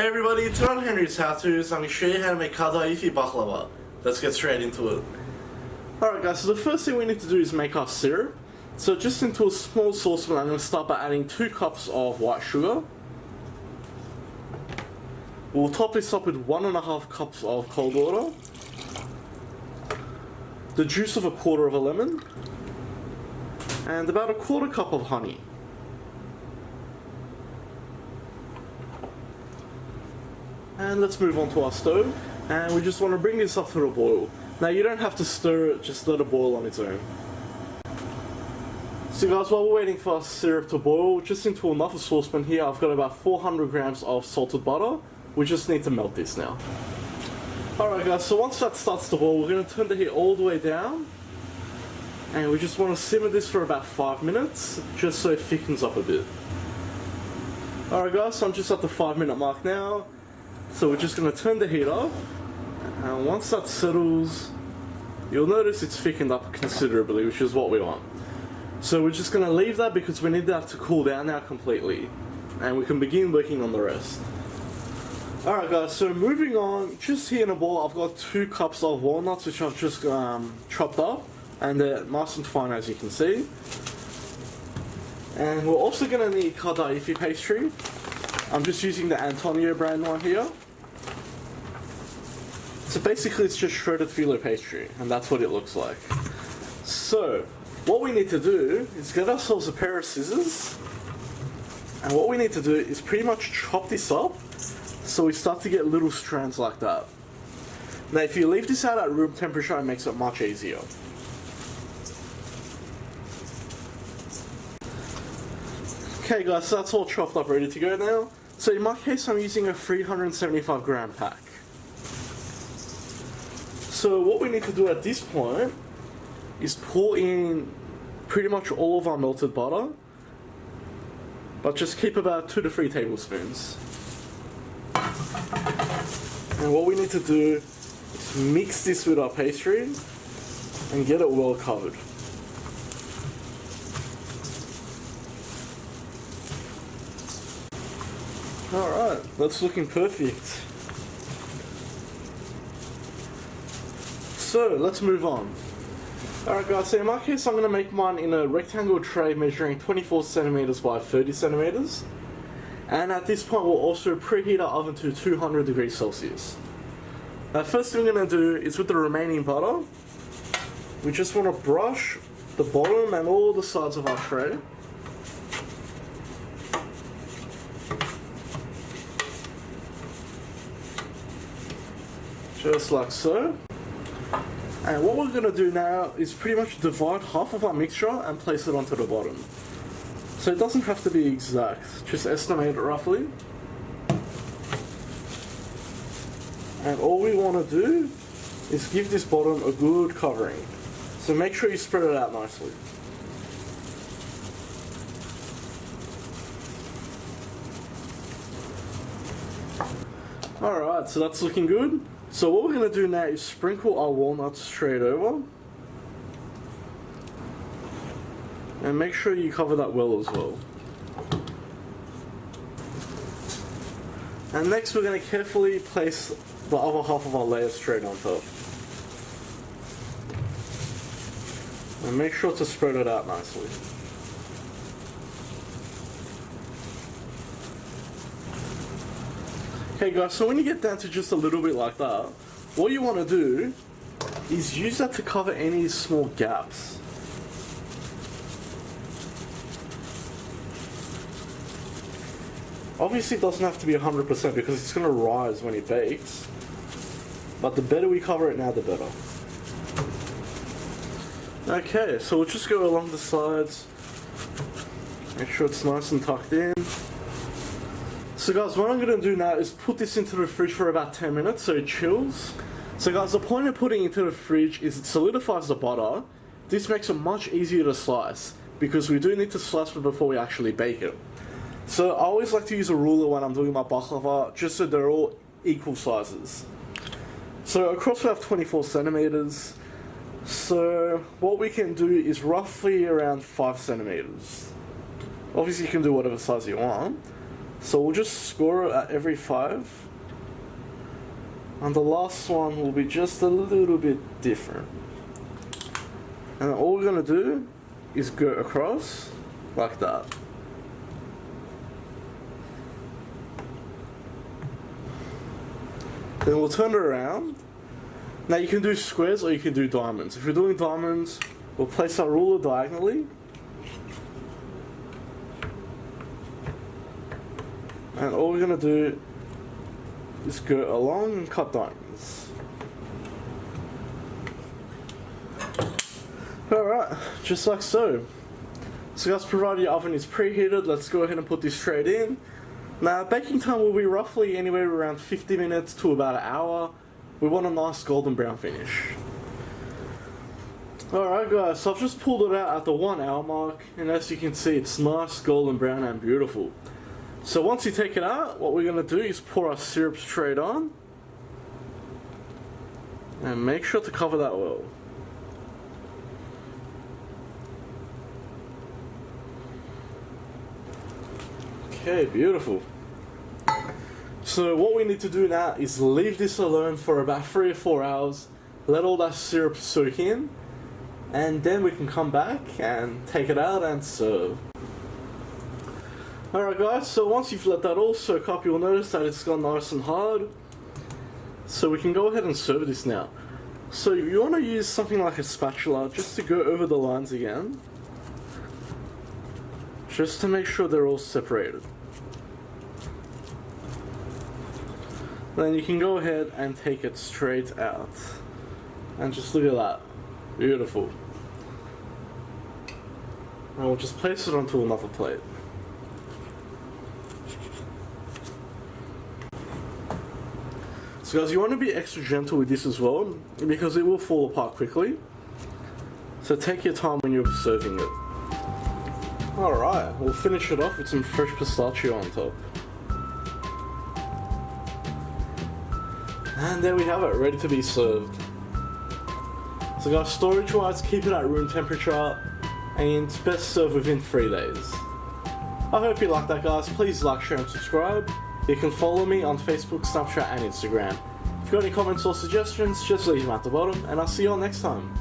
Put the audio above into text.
Hey everybody, today on Henry's How To's, I'm going to show you how to make Kataifi Baklava. Let's get straight into it. Alright guys, so the first thing we need to do is make our syrup. So just into a small saucepan, I'm going to start by adding 2 cups of white sugar. We'll top this up with 1.5 cups of cold water, the juice of 1/4 of a lemon, and about 1/4 cup of honey. And let's move on to our stove, and we just want to bring this up to a boil. Now you don't have to stir it, just let it boil on its own. So guys, while we're waiting for our syrup to boil, just into another saucepan here I've got about 400 grams of salted butter. We just need to melt this now. Alright guys, so once that starts to boil, we're going to turn the heat all the way down. And we just want to simmer this for about 5 minutes, just so it thickens up a bit. Alright guys, so I'm just at the 5-minute mark now. So we're just going to turn the heat off, and once that settles, you'll notice it's thickened up considerably, which is what we want. So we're just going to leave that because we need that to cool down now completely, and we can begin working on the rest. Alright guys, so moving on, just here in a bowl I've got 2 cups of walnuts which I've just chopped up, and they're nice and fine as you can see. And we're also going to need Kataifi pastry. I'm just using the Antonio brand one here. So basically it's just shredded filo pastry, and that's what it looks like. So what we need to do is get ourselves a pair of scissors, and what we need to do is pretty much chop this up so we start to get little strands like that. Now if you leave this out at room temperature, it makes it much easier. Okay guys, so that's all chopped up, ready to go now. So in my case I'm using a 375 gram pack. So what we need to do at this point is pour in pretty much all of our melted butter, but just keep about 2 to 3 tablespoons. And what we need to do is mix this with our pastry and get it well covered. Alright, that's looking perfect. So, let's move on. Alright guys, so in my case I'm going to make mine in a rectangle tray measuring 24 centimeters by 30 centimeters. And at this point we'll also preheat our oven to 200 degrees Celsius. Now first thing we're going to do is with the remaining butter, we just want to brush the bottom and all the sides of our tray. Just like so. And what we're going to do now is pretty much divide half of our mixture and place it onto the bottom. So it doesn't have to be exact, just estimate it roughly. And all we want to do is give this bottom a good covering. So make sure you spread it out nicely. Alright, so that's looking good. So what we're going to do now is sprinkle our walnuts straight over. And make sure you cover that well as well. And next we're going to carefully place the other half of our layer straight on top. And make sure to spread it out nicely. Okay guys, so when you get down to just a little bit like that, what you want to do is use that to cover any small gaps. Obviously it doesn't have to be 100% because it's going to rise when it bakes, but the better we cover it now, the better. Okay, so we'll just go along the sides, make sure it's nice and tucked in. So guys, what I'm going to do now is put this into the fridge for about 10 minutes so it chills. So guys, the point of putting it into the fridge is it solidifies the butter. This makes it much easier to slice because we do need to slice it before we actually bake it. So I always like to use a ruler when I'm doing my baklava, just so they're all equal sizes. So across we have 24 centimeters. So what we can do is roughly around 5 centimeters. Obviously you can do whatever size you want, So we'll just score it at every 5. And the last one will be just a little bit different. And all we're going to do is go across like that. Then we'll turn it around. Now you can do squares or you can do diamonds. If you're doing diamonds, we'll place our ruler diagonally. And all we're going to do is go along and cut diamonds. Alright, just like so. So guys, provided your oven is preheated, let's go ahead and put this straight in. Now baking time will be roughly anywhere around 50 minutes to about an hour. We want a nice golden brown finish. Alright guys, so I've just pulled it out at the 1 hour mark, and as you can see it's nice golden brown and beautiful. So once you take it out, what we're going to do is pour our syrup straight on. And make sure to cover that well. Okay, beautiful. So what we need to do now is leave this alone for about 3 or 4 hours. Let all that syrup soak in. And then we can come back and take it out and serve. Alright guys, so once you've let that all soak up, you'll notice that it's gone nice and hard. So we can go ahead and serve this now. So you want to use something like a spatula just to go over the lines again. Just to make sure they're all separated. Then you can go ahead and take it straight out. And just look at that. Beautiful. And we'll just place it onto another plate. So guys, you want to be extra gentle with this as well, because it will fall apart quickly. So take your time when you're serving it. Alright, we'll finish it off with some fresh pistachio on top. And there we have it, ready to be served. So guys, storage wise, keep it at room temperature, and it's best served within 3 days. I hope you like that guys, please like, share and subscribe. You can follow me on Facebook, Snapchat and Instagram. If you've got any comments or suggestions, just leave them at the bottom, and I'll see you all next time.